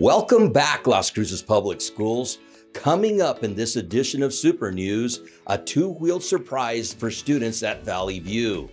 Welcome back, Las Cruces Public Schools. Coming up in this edition of Super News, a two-wheeled surprise for students at Valley View.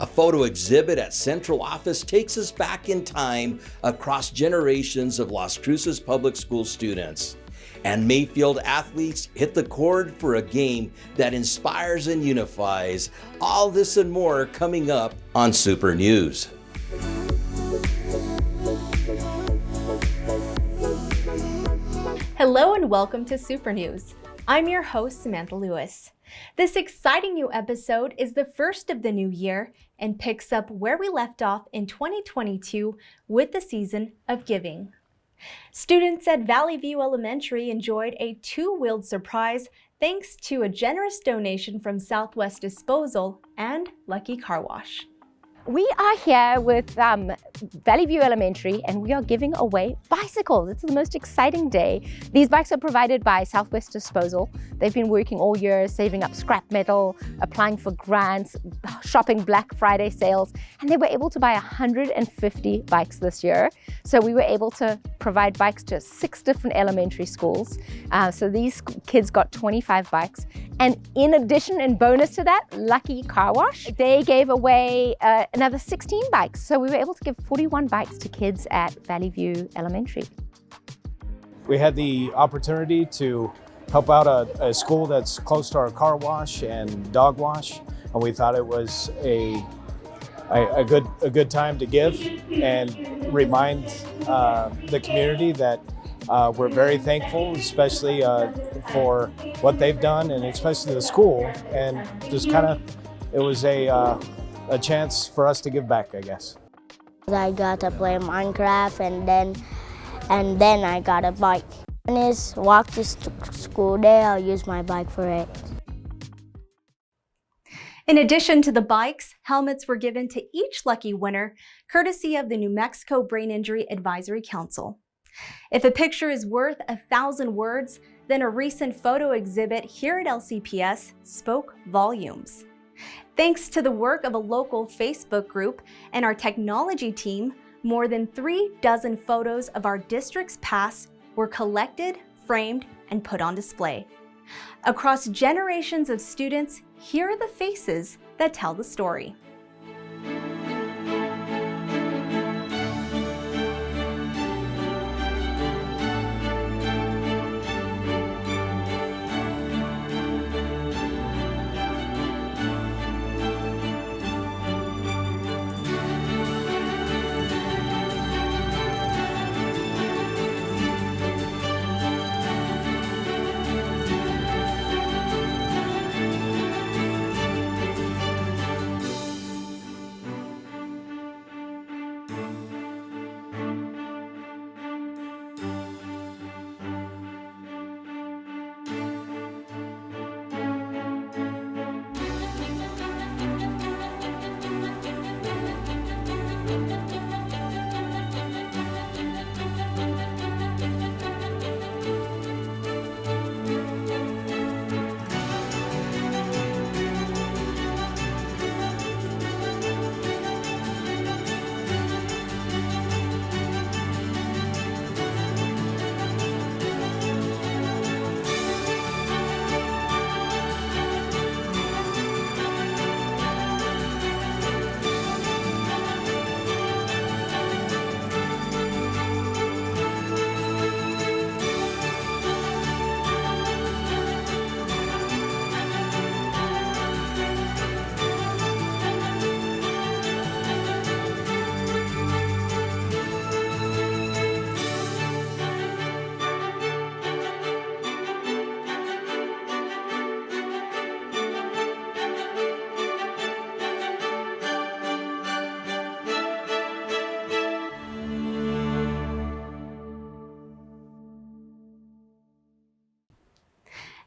A photo exhibit at Central Office takes us back in time across generations of Las Cruces Public School students. And Mayfield athletes hit the court for a game that inspires and unifies. All this and more coming up on Super News. Hello and welcome to Super News. I'm your host, Samantha Lewis. This exciting new episode is the first of the new year and picks up where we left off in 2022 with the season of giving. Students at Valley View Elementary enjoyed a two-wheeled surprise thanks to a generous donation from Southwest Disposal and Lucky Car Wash. We are here with Valley View Elementary and we are giving away bicycles. It's the most exciting day. These bikes are provided by Southwest Disposal. They've been working all year, saving up scrap metal, applying for grants, shopping Black Friday sales, and they were able to buy 150 bikes this year. So we were able to provide bikes to 6 different elementary schools. So these kids got 25 bikes. And in addition and bonus to that, Lucky Car Wash, they gave away another 16 bikes. So we were able to give 41 bikes to kids at Valley View Elementary. We had the opportunity to help out a school that's close to our car wash and dog wash. And we thought it was a good time to give and remind the community that we're very thankful, especially for what they've done and especially the school. And just it was a chance for us to give back, I guess. I got to play Minecraft and then I got a bike. And it's walk to school day, I'll use my bike for it. In addition to the bikes, helmets were given to each lucky winner, courtesy of the New Mexico Brain Injury Advisory Council. If a picture is worth 1,000 words, then a recent photo exhibit here at LCPS spoke volumes. Thanks to the work of a local Facebook group and our technology team, more than 36 photos of our district's past were collected, framed, and put on display. Across generations of students, here are the faces that tell the story.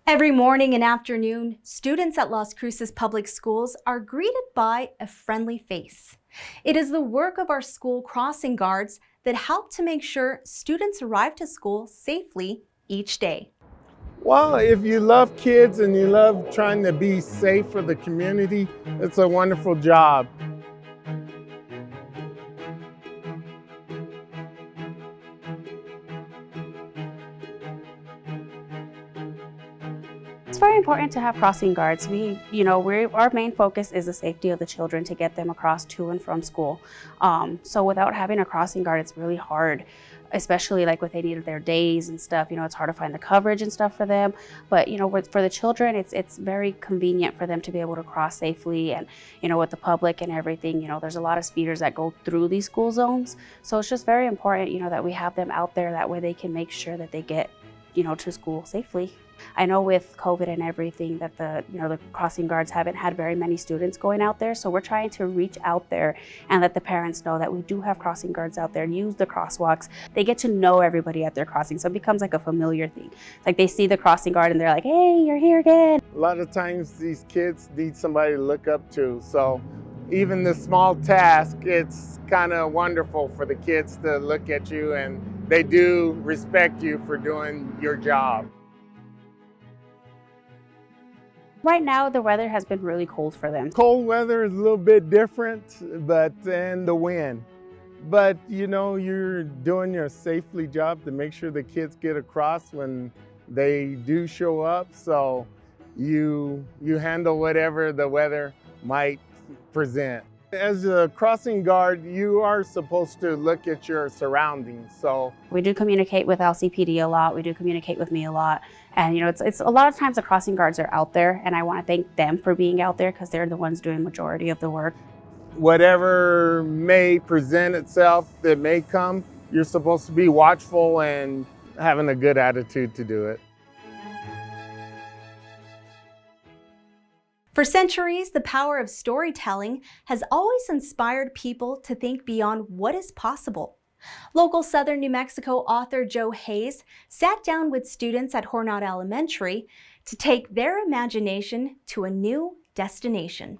Every morning and afternoon, students at Las Cruces Public Schools are greeted by a friendly face. It is the work of our school crossing guards that help to make sure students arrive to school safely each day. Well, if you love kids and you love trying to be safe for the community, it's a wonderful job. It's very important to have crossing guards. Our main focus is the safety of the children to get them across to and from school. So without having a crossing guard, it's really hard, especially like when they need their days and stuff. It's hard to find the coverage and stuff for them. But for the children, it's very convenient for them to be able to cross safely. And with the public and everything, there's a lot of speeders that go through these school zones. So it's just very important, that we have them out there. That way they can make sure that they get, to school safely. I know with COVID and everything that the crossing guards haven't had very many students going out there, so we're trying to reach out there and let the parents know that we do have crossing guards out there, use the crosswalks. They get to know everybody at their crossing, so it becomes like a familiar thing. Like they see the crossing guard and they're like, hey, you're here again. A lot of times these kids need somebody to look up to, so even the small task, it's kind of wonderful for the kids to look at you, and they do respect you for doing your job. Right now, the weather has been really cold for them. Cold weather is a little bit different, and the wind. But you're doing your safely job to make sure the kids get across when they do show up. So you handle whatever the weather might present. As a crossing guard, you are supposed to look at your surroundings. So we do communicate with LCPD a lot. We do communicate with me a lot. And it's a lot of times the crossing guards are out there, and I want to thank them for being out there because they're the ones doing majority of the work. Whatever may present itself that may come, you're supposed to be watchful and having a good attitude to do it. For centuries, the power of storytelling has always inspired people to think beyond what is possible. Local Southern New Mexico author Joe Hayes sat down with students at Hornado Elementary to take their imagination to a new destination.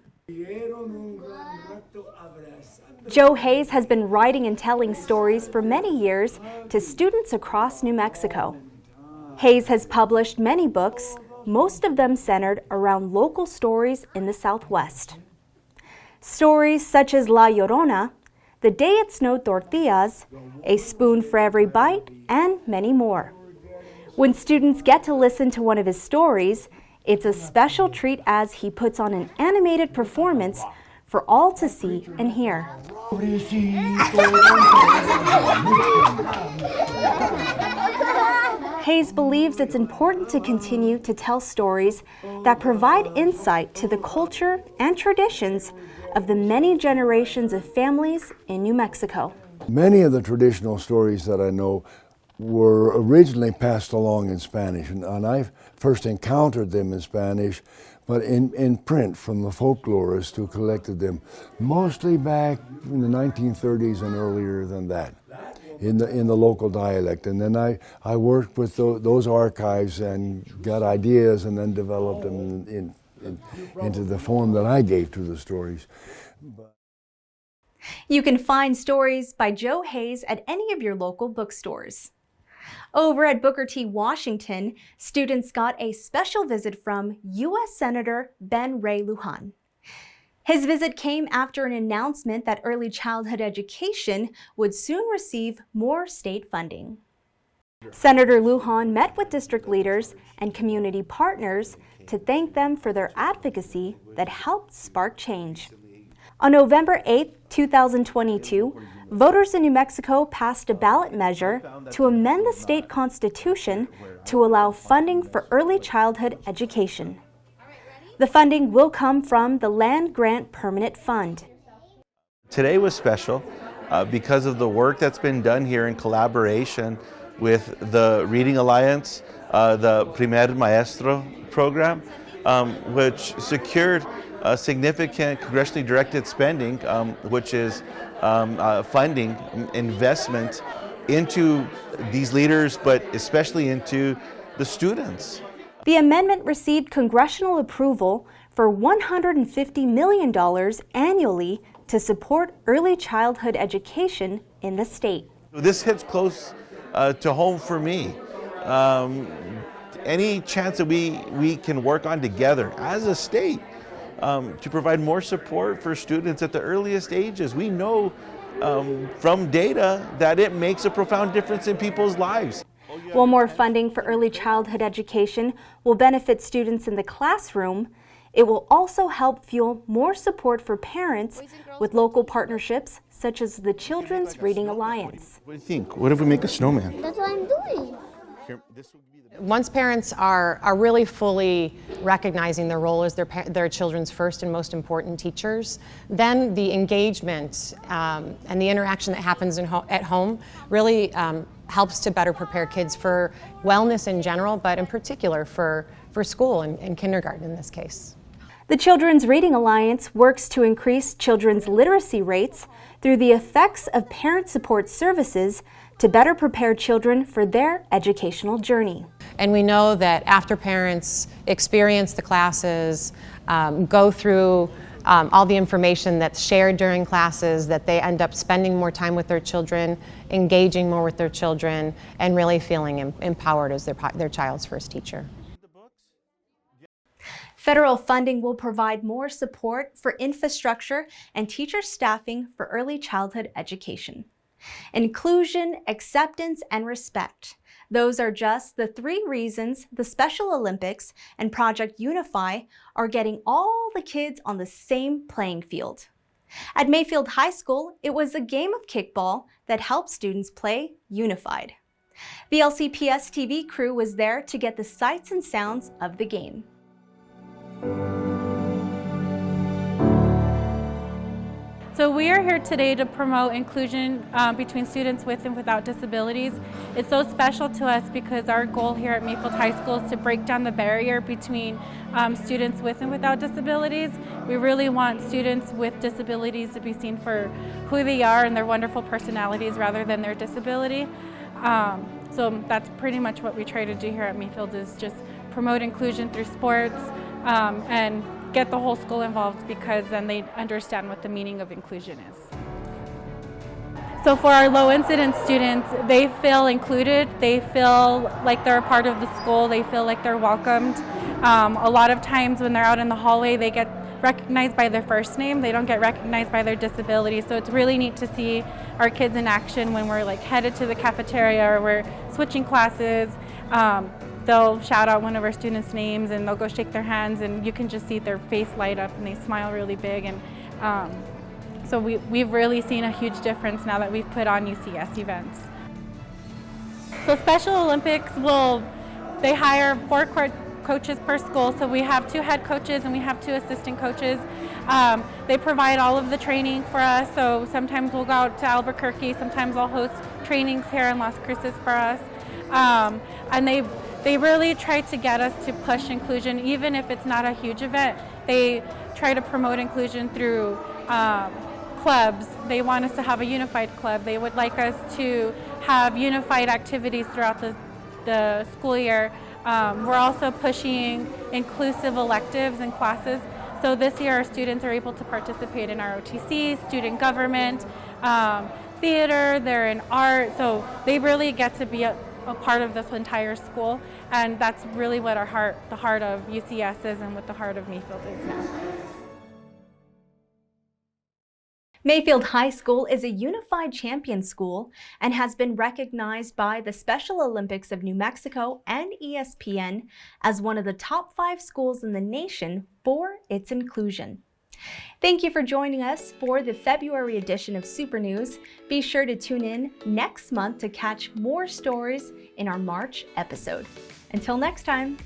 Joe Hayes has been writing and telling stories for many years to students across New Mexico. Hayes has published many books, most of them centered around local stories in the Southwest. Stories such as La Llorona, The Day It Snowed Tortillas, A Spoon for Every Bite, and many more. When students get to listen to one of his stories, it's a special treat as he puts on an animated performance for all to see and hear. Hayes believes it's important to continue to tell stories that provide insight to the culture and traditions of the many generations of families in New Mexico. Many of the traditional stories that I know were originally passed along in Spanish, and I first encountered them in Spanish, but in print from the folklorists who collected them, mostly back in the 1930s and earlier than that, in the local dialect. And then I worked with those archives and got ideas and then developed them into the form that I gave to the stories. You can find stories by Joe Hayes at any of your local bookstores. Over at Booker T. Washington, students got a special visit from U.S. Senator Ben Ray Lujan. His visit came after an announcement that early childhood education would soon receive more state funding. Senator Lujan met with district leaders and community partners to thank them for their advocacy that helped spark change. On November 8, 2022, voters in New Mexico passed a ballot measure to amend the state constitution to allow funding for early childhood education. The funding will come from the Land Grant Permanent Fund. Today was special because of the work that's been done here in collaboration with the Reading Alliance, the Primer Maestro program, which secured significant congressionally directed spending, which is funding investment into these leaders, but especially into the students. The amendment received congressional approval for $150 million annually to support early childhood education in the state. This hits close to home for me. Any chance that we can work on together as a state to provide more support for students at the earliest ages. We know from data that it makes a profound difference in people's lives. While more funding for early childhood education will benefit students in the classroom, it will also help fuel more support for parents with local partnerships such as the Children's Reading Alliance. What do you think? What if we make a snowman? That's what I'm doing. Once parents are really fully recognizing their role as their children's first and most important teachers, then the engagement and the interaction that happens at home really helps to better prepare kids for wellness in general, but in particular for school and kindergarten in this case. The Children's Reading Alliance works to increase children's literacy rates through the effects of parent support services to better prepare children for their educational journey. And we know that after parents experience the classes, go through all the information that's shared during classes, that they end up spending more time with their children, engaging more with their children, and really feeling empowered as their child's first teacher. Federal funding will provide more support for infrastructure and teacher staffing for early childhood education. Inclusion, acceptance, and respect. Those are just the 3 reasons the Special Olympics and Project Unify are getting all the kids on the same playing field. At Mayfield High School, it was a game of kickball that helped students play unified. The LCPS TV crew was there to get the sights and sounds of the game. So we are here today to promote inclusion between students with and without disabilities. It's so special to us because our goal here at Mayfield High School is to break down the barrier between students with and without disabilities. We really want students with disabilities to be seen for who they are and their wonderful personalities rather than their disability. So that's pretty much what we try to do here at Mayfield, is just promote inclusion through sports and get the whole school involved, because then they understand what the meaning of inclusion is. So for our low incidence students, they feel included, they feel like they're a part of the school, they feel like they're welcomed. A lot of times when they're out in the hallway, they get recognized by their first name, they don't get recognized by their disability. So it's really neat to see our kids in action when we're like headed to the cafeteria or we're switching classes. They'll shout out one of our students' names and they'll go shake their hands, and you can just see their face light up and they smile really big. And so we've really seen a huge difference now that we've put on UCS events. So Special Olympics they hire 4 coaches per school. So we have 2 head coaches and we have 2 assistant coaches. They provide all of the training for us. So sometimes we'll go out to Albuquerque, sometimes I'll host trainings here in Las Cruces for us. And they really try to get us to push inclusion, even if it's not a huge event. They try to promote inclusion through clubs. They want us to have a unified club. They would like us to have unified activities throughout the school year. We're also pushing inclusive electives and classes. So this year our students are able to participate in ROTC, student government, theater, they're in art. So they really get to be a part of this entire school, and that's really what the heart of UCS is and what the heart of Mayfield is now. Mayfield High School is a unified champion school and has been recognized by the Special Olympics of New Mexico and ESPN as one of the top 5 schools in the nation for its inclusion. Thank you for joining us for the February edition of Super News. Be sure to tune in next month to catch more stories in our March episode. Until next time.